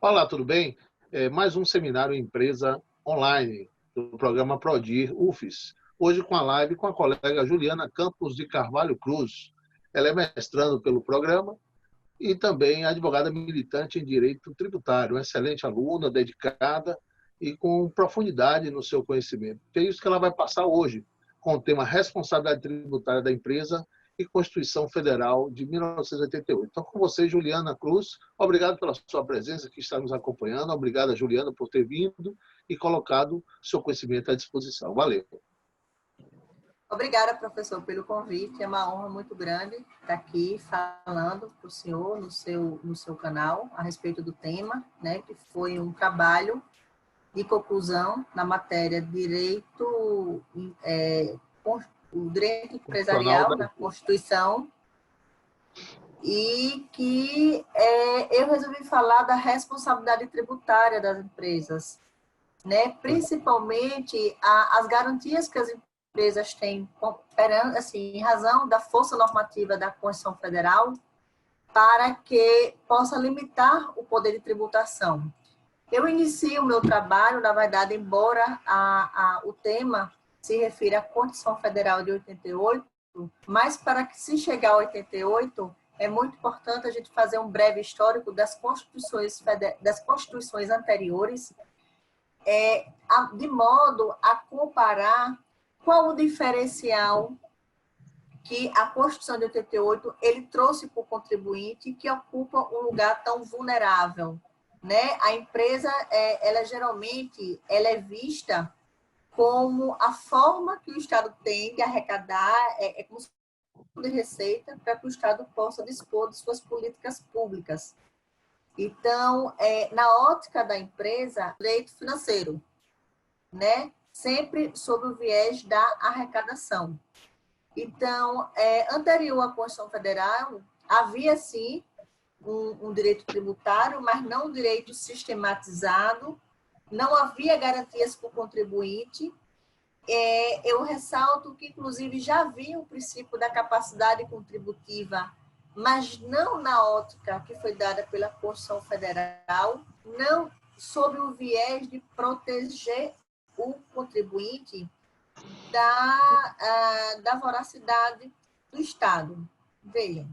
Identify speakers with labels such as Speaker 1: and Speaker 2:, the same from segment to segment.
Speaker 1: Olá, tudo bem? Mais um seminário empresa online do programa Prodir UFES. Hoje com a live com a colega Juliana Campos de Carvalho Cruz. Ela é mestrando pelo programa e também advogada militante em direito tributário, uma excelente aluna, dedicada e com profundidade no seu conhecimento. É isso que ela vai passar hoje, com o tema Responsabilidade Tributária da Empresa e Constituição Federal de 1988. Então, com você, Juliana Cruz, obrigado pela sua presença que está nos acompanhando. Obrigada, Juliana, por ter vindo e colocado seu conhecimento à disposição. Valeu.
Speaker 2: Obrigada, professor, pelo convite. É uma honra muito grande estar aqui falando para o senhor no seu canal a respeito do tema, né, que foi um trabalho de conclusão na matéria direito, o direito empresarial na Constituição, e que eu resolvi falar da responsabilidade tributária das empresas, né, principalmente as garantias que as empresas têm, assim, em razão da força normativa da Constituição Federal, para que possa limitar o poder de tributação. Eu inicio o meu trabalho, na verdade, embora o tema se refira à Constituição Federal de 88, mas para que se chegar a 88, é muito importante a gente fazer um breve histórico das constituições anteriores, de modo a comparar qual o diferencial que a Constituição de 88 ele trouxe para o contribuinte que ocupa um lugar tão vulnerável, né? A empresa, ela geralmente é vista como a forma que o Estado tem de arrecadar, como de receita para que o Estado possa dispor de suas políticas públicas. Então, na ótica da empresa, direito financeiro, né? Sempre sob o viés da arrecadação. Então, anterior à Constituição Federal, havia, sim, um direito tributário, mas não um direito sistematizado, não havia garantias para o contribuinte. Eu ressalto que, inclusive, já havia o princípio da capacidade contributiva, mas não na ótica que foi dada pela Constituição Federal, não sob o viés de proteger o contribuinte da voracidade do Estado. Vejam,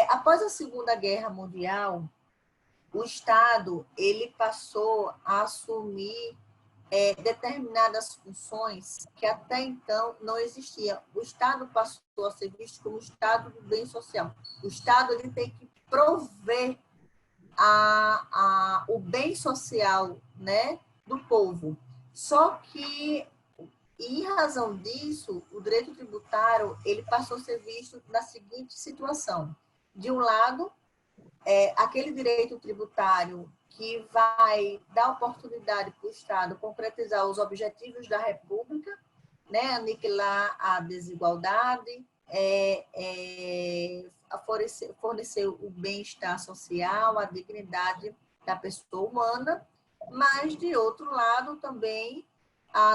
Speaker 2: após a Segunda Guerra Mundial, o Estado ele passou a assumir determinadas funções que até então não existiam. O Estado passou a ser visto como o Estado do bem social. O Estado ele tem que prover o bem social, né, do povo. Só que, em razão disso, o direito tributário ele passou a ser visto na seguinte situação. De um lado, aquele direito tributário que vai dar oportunidade para o Estado concretizar os objetivos da República, né, aniquilar a desigualdade, fornecer o bem-estar social, a dignidade da pessoa humana, mas, de outro lado, também,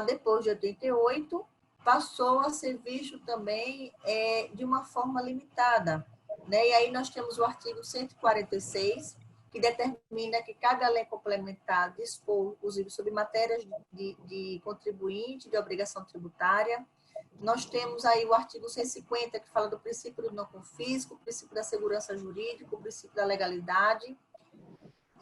Speaker 2: depois de 88, passou a ser visto também de uma forma limitada, né? E aí nós temos o artigo 146, que determina que cada lei complementar dispor, inclusive, sobre matérias de contribuinte, de obrigação tributária. Nós temos aí o artigo 150, que fala do princípio do não confisco, o princípio da segurança jurídica, o princípio da legalidade.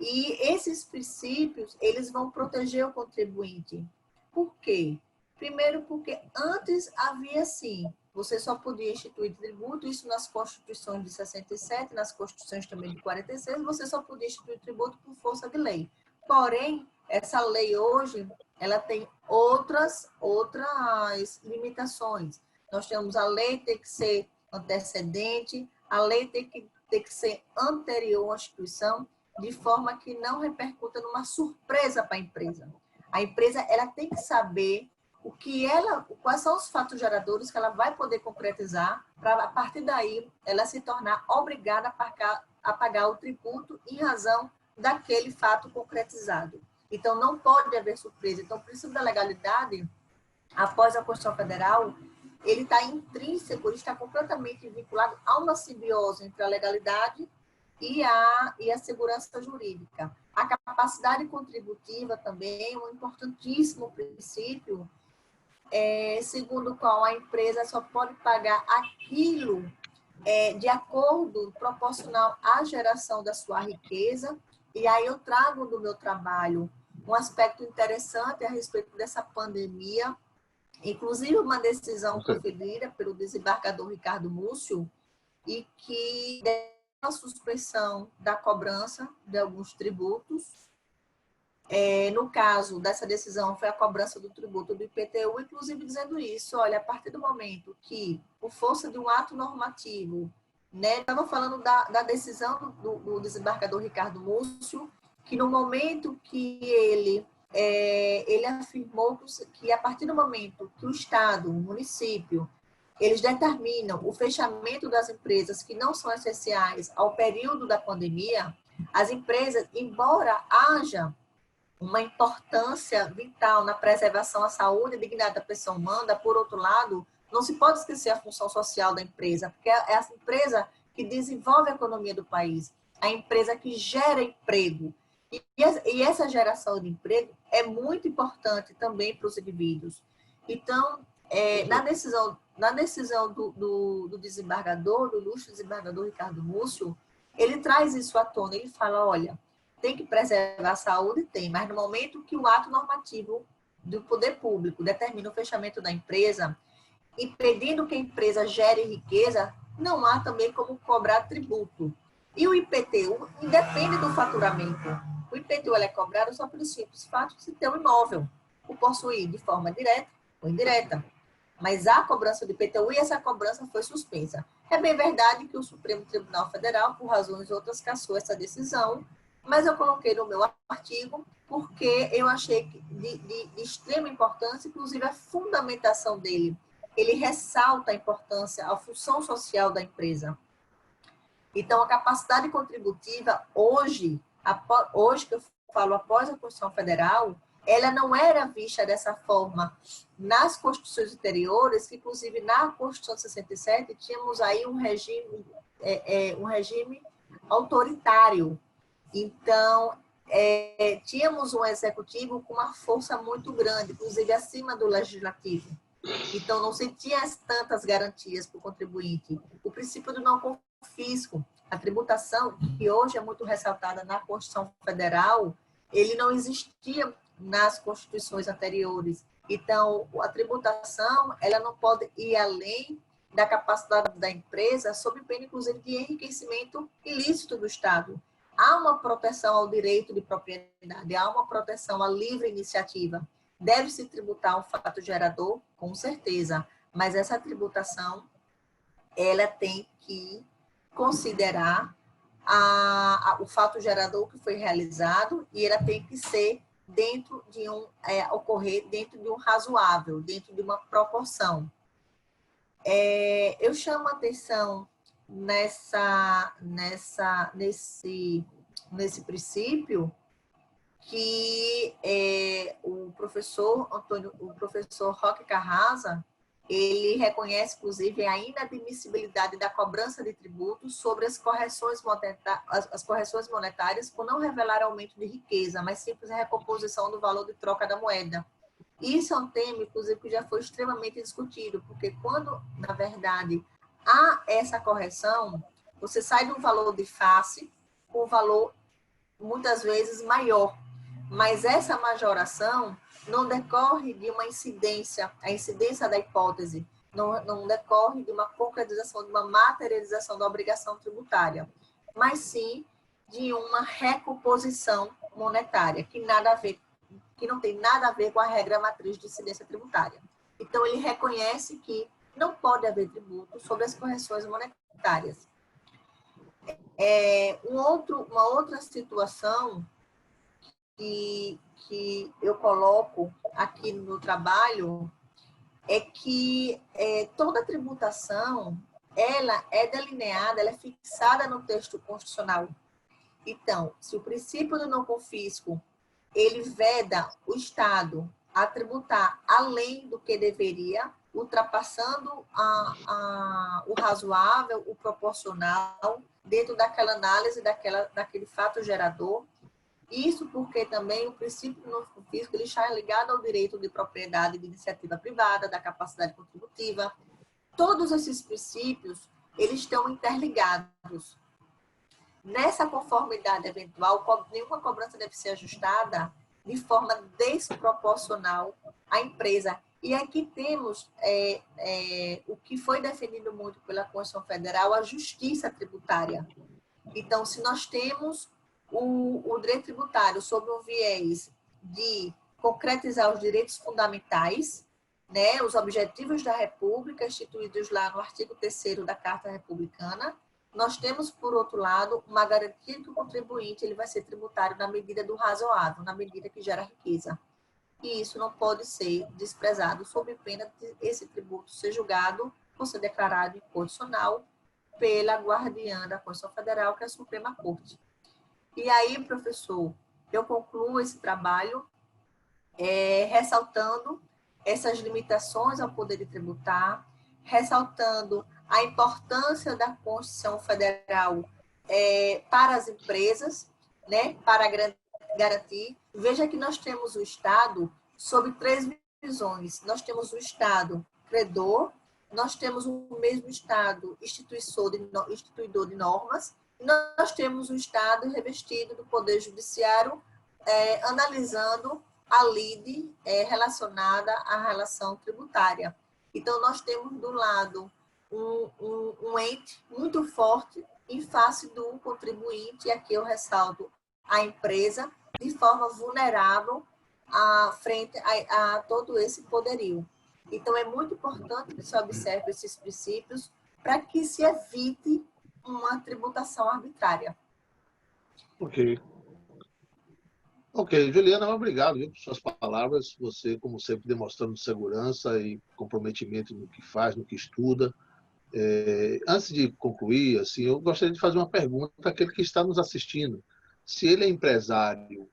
Speaker 2: E esses princípios, eles vão proteger o contribuinte. Por quê? Primeiro, porque antes havia, sim, você só podia instituir tributo, isso nas constituições de 67, nas constituições também de 46, você só podia instituir tributo por força de lei. Porém, essa lei hoje, ela tem outras limitações. Nós temos a lei tem que ser antecedente, a lei tem que ser anterior à instituição, de forma que não repercuta numa surpresa para a empresa. A empresa ela tem que saber quais são os fatos geradores que ela vai poder concretizar para, a partir daí, ela se tornar obrigada a pagar o tributo em razão daquele fato concretizado. Então, não pode haver surpresa. Então, o princípio da legalidade, após a Constituição Federal, ele está intrínseco, ele está completamente vinculado a uma simbiose entre a legalidade e a segurança jurídica. A capacidade contributiva também é um importantíssimo princípio, segundo o qual a empresa só pode pagar aquilo de acordo, proporcional à geração da sua riqueza. E aí eu trago do meu trabalho um aspecto interessante a respeito dessa pandemia, inclusive uma decisão proferida pelo desembargador Ricardo Múcio, e que deu a suspensão da cobrança de alguns tributos. No caso dessa decisão, foi a cobrança do tributo do IPTU, inclusive dizendo isso, olha, a partir do momento que, por força de um ato normativo, né, estava falando da decisão do desembargador Ricardo Múcio, que no momento que ele afirmou que a partir do momento que o Estado, o município, eles determinam o fechamento das empresas que não são essenciais ao período da pandemia, as empresas, embora haja uma importância vital na preservação da saúde e dignidade da pessoa humana, por outro lado, não se pode esquecer a função social da empresa, porque é a empresa que desenvolve a economia do país, a empresa que gera emprego. E essa geração de emprego é muito importante também para os indivíduos. Então, na decisão do desembargador, do ilustre desembargador Ricardo Múcio, ele traz isso à tona, ele fala, olha, tem que preservar a saúde, tem, mas no momento que o ato normativo do poder público determina o fechamento da empresa, impedindo que a empresa gere riqueza, não há também como cobrar tributo. E o IPTU independe do faturamento. O IPTU é cobrado só pelo simples fato de se ter um imóvel, o possuir de forma direta ou indireta. Mas há cobrança do IPTU e essa cobrança foi suspensa. É bem verdade que o Supremo Tribunal Federal, por razões outras, cassou essa decisão, mas eu coloquei no meu artigo porque eu achei de extrema importância, inclusive a fundamentação dele. Ele ressalta a importância, a função social da empresa. Então, a capacidade contributiva, hoje que eu falo após a Constituição Federal, ela não era vista dessa forma nas constituições anteriores, que inclusive na Constituição de 67 tínhamos aí um regime autoritário. Então, tínhamos um executivo com uma força muito grande, inclusive acima do legislativo. Então, não se tinha tantas garantias para o contribuinte. O princípio do não confisco, a tributação, que hoje é muito ressaltada na Constituição Federal, ele não existia nas constituições anteriores. Então, a tributação, ela não pode ir além da capacidade da empresa, sob pena, inclusive, de enriquecimento ilícito do Estado. Há uma proteção ao direito de propriedade, há uma proteção à livre iniciativa. Deve-se tributar um fato gerador, com certeza, mas essa tributação, ela tem que considerar o fato gerador que foi realizado e ela tem que ser dentro de ocorrer dentro de um razoável, dentro de uma proporção. Eu chamo a atenção nesse princípio que o professor Roque Carrasa, ele reconhece, inclusive, a inadmissibilidade da cobrança de tributos sobre as correções monetárias por não revelar aumento de riqueza, mas simples recomposição do valor de troca da moeda. Isso é um tema, inclusive, que já foi extremamente discutido, porque quando, na verdade, há essa correção, você sai de um valor de face com um valor, muitas vezes, maior. Mas essa majoração não decorre de uma incidência, a incidência da hipótese, não decorre de uma concretização, de uma materialização da obrigação tributária, mas sim de uma recomposição monetária, que não tem nada a ver com a regra matriz de incidência tributária. Então, ele reconhece que não pode haver tributo sobre as correções monetárias. Uma outra situação que eu coloco aqui no meu trabalho é que toda tributação, ela é delineada, ela é fixada no texto constitucional. Então, se o princípio do não confisco, ele veda o Estado a tributar além do que deveria, ultrapassando o razoável, o proporcional, dentro daquela análise, daquele fato gerador, Isso porque também o princípio do novo fisco ele está ligado ao direito de propriedade de iniciativa privada, da capacidade contributiva. Todos esses princípios, eles estão interligados. Nessa conformidade eventual, nenhuma cobrança deve ser ajustada de forma desproporcional à empresa. E aqui temos o que foi definido muito pela Constituição Federal, a justiça tributária. Então, se nós temos o direito tributário sob o viés de concretizar os direitos fundamentais, né, os objetivos da República, instituídos lá no artigo 3º da Carta Republicana, nós temos, por outro lado, uma garantia que o contribuinte ele vai ser tributário na medida do razoável, na medida que gera riqueza. E isso não pode ser desprezado, sob pena de esse tributo ser julgado ou ser declarado inconstitucional pela guardiã da Constituição Federal, que é a Suprema Corte. E aí, professor, eu concluo esse trabalho ressaltando essas limitações ao poder de tributar, ressaltando a importância da Constituição Federal para as empresas, né, para garantir. Veja que nós temos o Estado sob 3 visões. Nós temos o Estado credor, nós temos o mesmo Estado instituidor de normas, e nós temos o Estado revestido do Poder Judiciário, analisando a lide relacionada à relação tributária. Então, nós temos do lado um ente muito forte em face do contribuinte, e aqui eu ressalto a empresa, de forma vulnerável frente a todo esse poderio. Então, é muito importante que se observe esses princípios para que se evite uma tributação arbitrária.
Speaker 1: Ok. Ok, Juliana, obrigado por suas palavras. Você, como sempre, demonstrando segurança e comprometimento no que faz, no que estuda. Antes de concluir, assim, eu gostaria de fazer uma pergunta àquele que está nos assistindo. Se ele é empresário,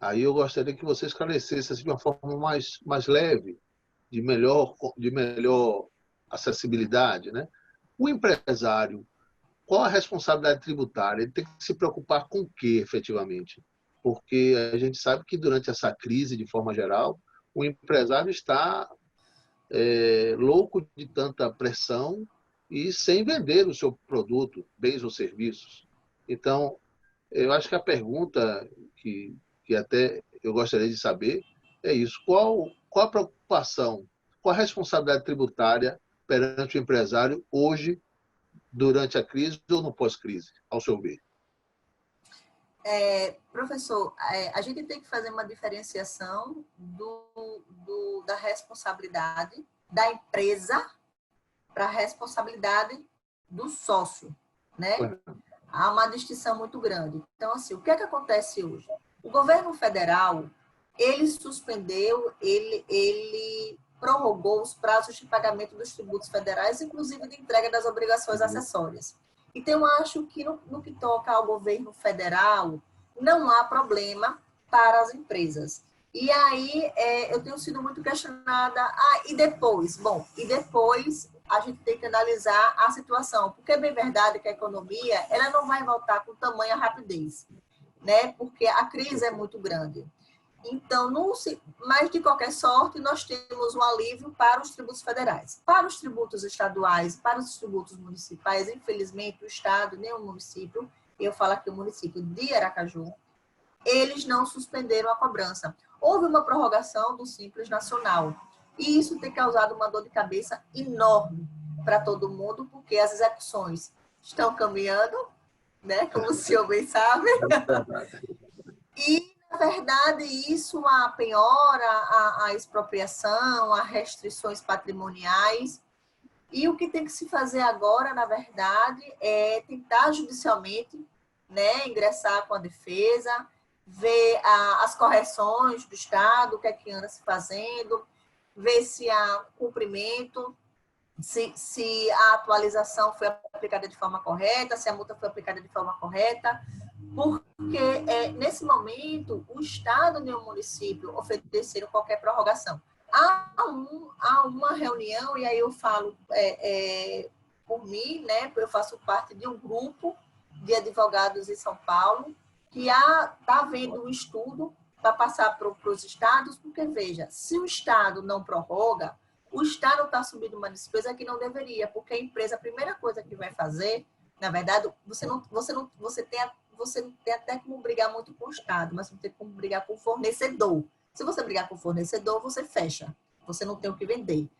Speaker 1: aí eu gostaria que você esclarecesse assim, de uma forma mais leve, de melhor acessibilidade, né? O empresário, qual a responsabilidade tributária? Ele tem que se preocupar com o quê, efetivamente? Porque a gente sabe que durante essa crise, de forma geral, o empresário está louco de tanta pressão e sem vender o seu produto, bens ou serviços. Então, eu acho que a pergunta que até eu gostaria de saber é isso. Qual a preocupação, qual a responsabilidade tributária perante o empresário hoje, durante a crise ou no pós-crise, ao seu ver?
Speaker 2: Professor, a gente tem que fazer uma diferenciação da responsabilidade da empresa para a responsabilidade do sócio, né? Há uma distinção muito grande. Então, assim, o que é que acontece hoje? O governo federal, ele suspendeu, ele prorrogou os prazos de pagamento dos tributos federais, inclusive de entrega das obrigações acessórias. Então, eu acho que no que toca ao governo federal, não há problema para as empresas. E aí, eu tenho sido muito questionada, e depois? Bom, e depois a gente tem que analisar a situação, porque é bem verdade que a economia ela não vai voltar com tamanha rapidez, né? Porque a crise é muito grande. Então, mas de qualquer sorte, nós temos um alívio para os tributos federais. Para os tributos estaduais, para os tributos municipais, infelizmente, o Estado, nem o município, eu falo aqui o município de Aracaju, eles não suspenderam a cobrança. Houve uma prorrogação do Simples Nacional. E isso tem causado uma dor de cabeça enorme para todo mundo, porque as execuções estão caminhando, né? Como o senhor bem sabe. E, na verdade, isso a penhora, a expropriação, a restrições patrimoniais. E o que tem que se fazer agora, na verdade, é tentar judicialmente, né, ingressar com a defesa, ver as correções do Estado, o que é que anda se fazendo, ver se há cumprimento, se a atualização foi aplicada de forma correta, se a multa foi aplicada de forma correta, porque nesse momento o Estado nem o município ofereceram qualquer prorrogação. Há uma reunião, e aí eu falo por mim, né, eu faço parte de um grupo de advogados em São Paulo, que está havendo um estudo para passar para os estados, porque, veja, se o estado não prorroga, o estado está assumindo uma despesa que não deveria, porque a empresa, a primeira coisa que vai fazer, na verdade, você tem até como brigar muito com o estado, mas não tem como brigar com o fornecedor. Se você brigar com o fornecedor, você fecha, você não tem o que vender,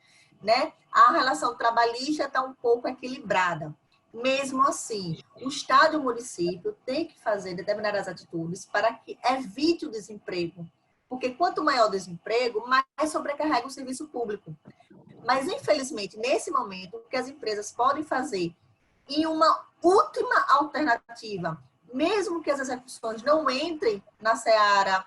Speaker 2: né? A relação trabalhista está um pouco equilibrada. Mesmo assim, o Estado e o município têm que fazer determinadas atitudes para que evite o desemprego. Porque quanto maior o desemprego, mais sobrecarrega o serviço público. Mas, infelizmente, nesse momento, o que as empresas podem fazer, em uma última alternativa, mesmo que as execuções não entrem na seara,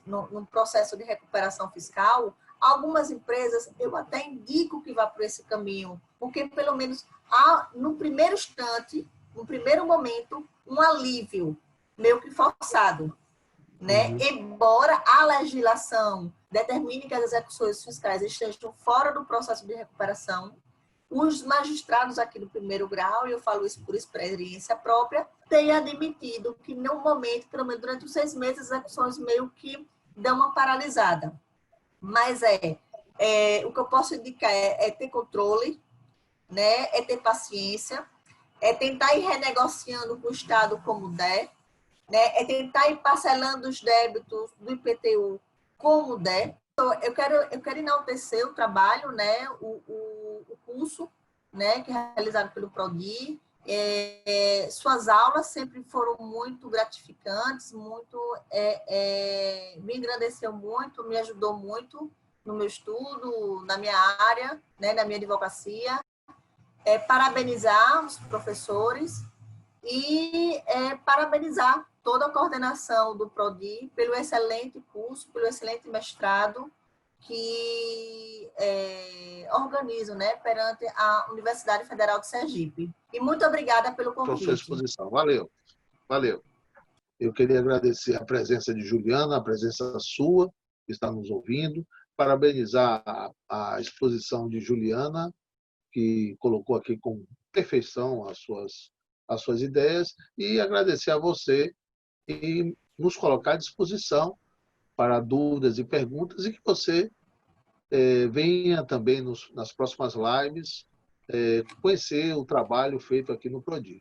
Speaker 2: no processo de recuperação fiscal, algumas empresas, eu até indico que vá por esse caminho, porque pelo menos há, no primeiro instante, no primeiro momento, um alívio meio que forçado, né? Embora a legislação determine que as execuções fiscais estejam fora do processo de recuperação, os magistrados aqui do primeiro grau, e eu falo isso por experiência própria, têm admitido que, no momento, pelo menos durante os 6 meses, as execuções meio que dão uma paralisada. Mas o que eu posso indicar é ter controle, né? É ter paciência, é tentar ir renegociando com o Estado como der, né? É tentar ir parcelando os débitos do IPTU como der. Então, eu quero enaltecer o trabalho, né? O curso, né? Que é realizado pelo Prodi. Suas aulas sempre foram muito gratificantes, me engrandeceu muito, me ajudou muito no meu estudo, na minha área, né? Na minha advocacia. Parabenizar os professores e parabenizar toda a coordenação do Prodi pelo excelente curso, pelo excelente mestrado que organizam, né, perante a Universidade Federal de Sergipe. E muito obrigada pelo
Speaker 1: Para
Speaker 2: convite.
Speaker 1: sua exposição. Valeu, valeu. Eu queria agradecer a presença de Juliana, a presença sua, que está nos ouvindo, parabenizar a exposição de Juliana, que colocou aqui com perfeição as suas ideias, e agradecer a você e nos colocar à disposição para dúvidas e perguntas, e que você venha também nas próximas lives conhecer o trabalho feito aqui no Prodi.